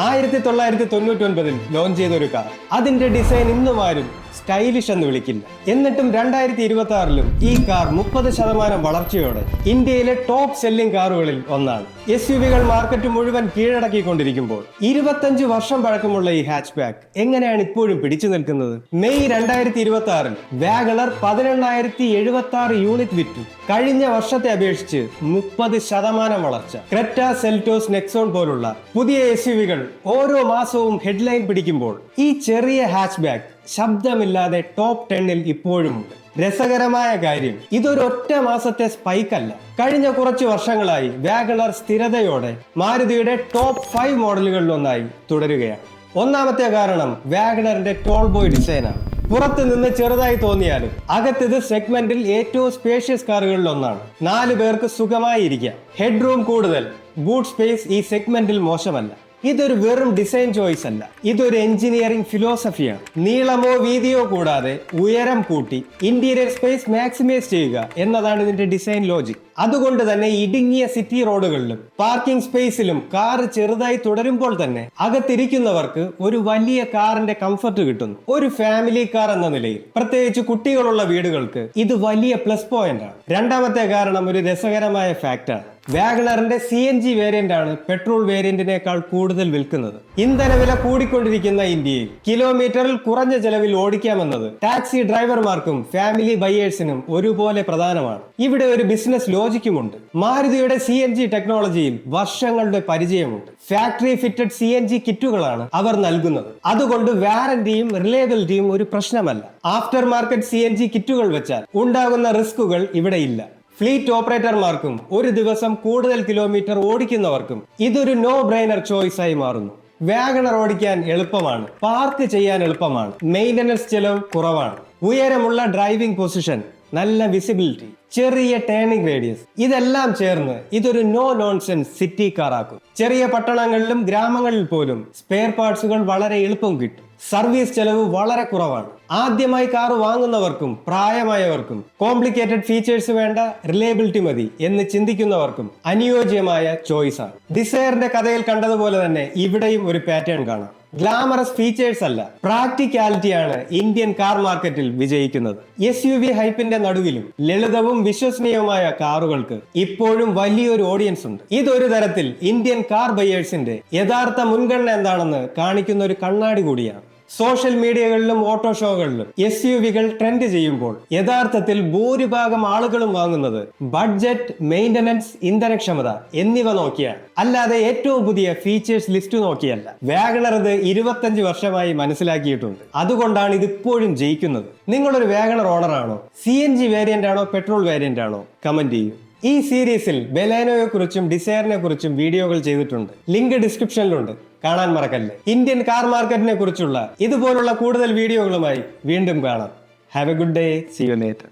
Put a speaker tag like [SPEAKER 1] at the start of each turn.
[SPEAKER 1] 1999 launch ചെയ്ത ഒരു car. അതിന്റെ ഡിസൈൻ ഇന്നും ആരും സ്റ്റൈലിഷ് എന്ന് വിളിക്കില്ല. എന്നിട്ടും 2026-ലും ഈ കാർ 30% വളർച്ചയോടെ ഇന്ത്യയിലെ ടോപ്പ് സെല്ലിംഗ് കാറുകളിൽ ഒന്നാണ്. SUV-കൾ മാർക്കറ്റ് മുഴുവൻ കീഴടക്കിക്കൊണ്ടിരിക്കുമ്പോൾ 25 വർഷം പഴക്കമുള്ള ഈ ഹാച്ച് ബാക്ക് എങ്ങനെയാണ് ഇപ്പോഴും പിടിച്ചു നിൽക്കുന്നത്? മെയ് 2026-ൽ വാഗണർ 18,076 യൂണിറ്റ് വിറ്റു. കഴിഞ്ഞ വർഷത്തെ അപേക്ഷിച്ച് 30% വളർച്ച. ക്രെറ്റ, സെൽറ്റോസ്, നെക്സോൺ പോലുള്ള പുതിയ SUV-കൾ ഓരോ മാസവും ഹെഡ്ലൈൻ പിടിക്കുമ്പോൾ ഈ ചെറിയ ഹാച്ച് ബാക്ക് ശബ്ദമില്ലാതെ ടോപ്പ് 10-ൽ ഇപ്പോഴുമുണ്ട്. രസകരമായ കാര്യം, ഇതൊരു ഒറ്റ മാസത്തെ സ്പൈക്ക് അല്ല. കഴിഞ്ഞ കുറച്ച് വർഷങ്ങളായി വാഗണർ സ്ഥിരതയോടെ മാരുതിയുടെ ടോപ്പ് 5 മോഡലുകളിലൊന്നായി തുടരുകയാണ്. ഒന്നാമത്തെ കാരണം വാഗണറിന്റെ ടോൾ ബോയ് ഡിസൈനാണ്. പുറത്ത് നിന്ന് ചെറുതായി തോന്നിയാലും അകത്തിത് സെഗ്മെന്റിൽ ഏറ്റവും സ്പേഷ്യസ് കാറുകളിൽ ഒന്നാണ്. 4 പേർക്ക് സുഖമായി ഇരിക്കാം. ഹെഡ് റൂം കൂടുതൽ, ബൂട്ട് സ്പേസ് ഈ സെഗ്മെന്റിൽ മോശമല്ല. ഇതൊരു വെറും ഡിസൈൻ ചോയ്സ് അല്ല, ഇതൊരു എഞ്ചിനീയറിംഗ് ഫിലോസഫിയാണ്. നീളമോ വീതിയോ കൂടാതെ ഉയരം കൂട്ടി ഇന്റീരിയർ സ്പേസ് മാക്സിമൈസ് ചെയ്യുക എന്നതാണ് ഇതിന്റെ ഡിസൈൻ ലോജിക്. അതുകൊണ്ട് തന്നെ ഇടുങ്ങിയ സിറ്റി റോഡുകളിലും പാർക്കിംഗ് സ്പേസിലും കാർ ചെറുതായി തുടരുമ്പോൾ തന്നെ അകത്തിരിക്കുന്നവർക്ക് ഒരു വലിയ കാറിന്റെ കംഫർട്ട് കിട്ടുന്നു. ഒരു ഫാമിലി കാർ എന്ന നിലയിൽ, പ്രത്യേകിച്ച് കുട്ടികളുള്ള വീടുകൾക്ക് ഇത് വലിയ പ്ലസ് പോയിന്റ് ആണ്. രണ്ടാമത്തെ കാരണം ഒരു രസകരമായ ഫാക്റ്റാണ്. വാഗണറിന്റെ CNG വേരിയന്റ് ആണ് പെട്രോൾ വേരിയന്റിനേക്കാൾ കൂടുതൽ വിൽക്കുന്നത്. ഇന്ധനവില കൂടിക്കൊണ്ടിരിക്കുന്ന ഇന്ത്യയിൽ കിലോമീറ്ററിൽ കുറഞ്ഞ ചെലവിൽ ഓടിക്കാമെന്നത് ടാക്സി ഡ്രൈവർമാർക്കും ഫാമിലി ബയേഴ്സിനും ഒരുപോലെ പ്രധാനമാണ്. ഇവിടെ ഒരു ബിസിനസ് ലോജിക്കുമുണ്ട്. മാരുതിയുടെ CNG ടെക്നോളജിയിൽ വർഷങ്ങളുടെ പരിചയമുണ്ട്. ഫാക്ടറി ഫിറ്റഡ് CNG കിറ്റുകളാണ് അവർ നൽകുന്നത്. അതുകൊണ്ട് വാറന്റിയും റിലയബിലിറ്റിയും ഒരു പ്രശ്നമല്ല. ആഫ്റ്റർ മാർക്കറ്റ് CNG കിറ്റുകൾ വെച്ചാൽ ഉണ്ടാകുന്ന റിസ്കുകൾ ഇവിടെ ഇല്ല. ഫ്ലീറ്റ് ഓപ്പറേറ്റർമാർക്കും ഒരു ദിവസം കൂടുതൽ കിലോമീറ്റർ ഓടിക്കുന്നവർക്കും ഇതൊരു നോ ബ്രെയിനർ ചോയ്സ് ആയി മാറുന്നു. വാഗണർ ഓടിക്കാൻ എളുപ്പമാണ്, പാർക്ക് ചെയ്യാൻ എളുപ്പമാണ്, മെയിൻ്റനൻസ് ചെലവ് കുറവാണ്, ഉയരമുള്ള ഡ്രൈവിംഗ് പൊസിഷൻ, നല്ല വിസിബിലിറ്റി, ചെറിയ ടേണിംഗ് റേഡിയസ്, ഇതെല്ലാം ചേർന്ന് ഇതൊരു നോ നോൺസെൻസ് സിറ്റി കാർ ആക്കും. ചെറിയ പട്ടണങ്ങളിലും ഗ്രാമങ്ങളിൽ പോലും സ്പെയർ പാർട്സുകൾ വളരെ എളുപ്പം കിട്ടും. സർവീസ് ചെലവ് വളരെ കുറവാണ്. ആദ്യമായി കാർ വാങ്ങുന്നവർക്കും പ്രായമായവർക്കും കോംപ്ലിക്കേറ്റഡ് ഫീച്ചേഴ്സ് വേണ്ട, റിലയബിലിറ്റി മതി എന്ന് ചിന്തിക്കുന്നവർക്കും അനുയോജ്യമായ ചോയ്സ് ആണ്. ഡിസയറിന്റെ കഥയിൽ കണ്ടതുപോലെ തന്നെ ഇവിടെയും ഒരു പാറ്റേൺ കാണാം. ഗ്ലാമറസ് ഫീച്ചേഴ്സ് അല്ല, പ്രാക്ടിക്കാലിറ്റിയാണ് ഇന്ത്യൻ കാർ മാർക്കറ്റിൽ വിജയിക്കുന്നത്. SUV ഹൈപ്പിന്റെ നടുവിലും ലളിതവും വിശ്വസനീയവുമായ കാറുകൾക്ക് ഇപ്പോഴും വലിയൊരു ഓഡിയൻസ് ഉണ്ട്. ഇതൊരു തരത്തിൽ ഇന്ത്യൻ കാർ ബയേഴ്സിന്റെ യഥാർത്ഥ മുൻഗണന എന്താണെന്ന് കാണിക്കുന്ന ഒരു കണ്ണാടി കൂടിയാണ്. സോഷ്യൽ മീഡിയകളിലും ഓട്ടോ ഷോകളിലും SUV-കൾ ട്രെൻഡ് ചെയ്യുമ്പോൾ യഥാർത്ഥത്തിൽ ഭൂരിഭാഗം ആളുകളും വാങ്ങുന്നത് ബഡ്ജറ്റ്, മെയിൻ്റനൻസ്, ഇന്ധനക്ഷമത എന്നിവ നോക്കിയാണ്, അല്ലാതെ ഏറ്റവും പുതിയ ഫീച്ചേഴ്സ് ലിസ്റ്റ് നോക്കിയല്ല. വാഗണർ ഇത് 25 വർഷമായി മനസ്സിലാക്കിയിട്ടുണ്ട്. അതുകൊണ്ടാണ് ഇത് ഇപ്പോഴും ജയിക്കുന്നത്. നിങ്ങളൊരു വാഗണർ ഓണറാണോ? CNG വേരിയന്റ് ആണോ പെട്രോൾ വേരിയന്റ് ആണോ? കമന്റ് ചെയ്യൂ. ഈ സീരീസിൽ ബെലേനോയെ കുറിച്ചും ഡിസയറിനെ കുറിച്ചും വീഡിയോകൾ ചെയ്തിട്ടുണ്ട്. ലിങ്ക് ഡിസ്ക്രിപ്ഷനിലുണ്ട്, കാണാൻ മറക്കല്ലേ. ഇന്ത്യൻ കാർ മാർക്കറ്റിനെ കുറിച്ചുള്ള ഇതുപോലുള്ള കൂടുതൽ വീഡിയോകളുമായി വീണ്ടും കാണാം. Have a good day. See you later.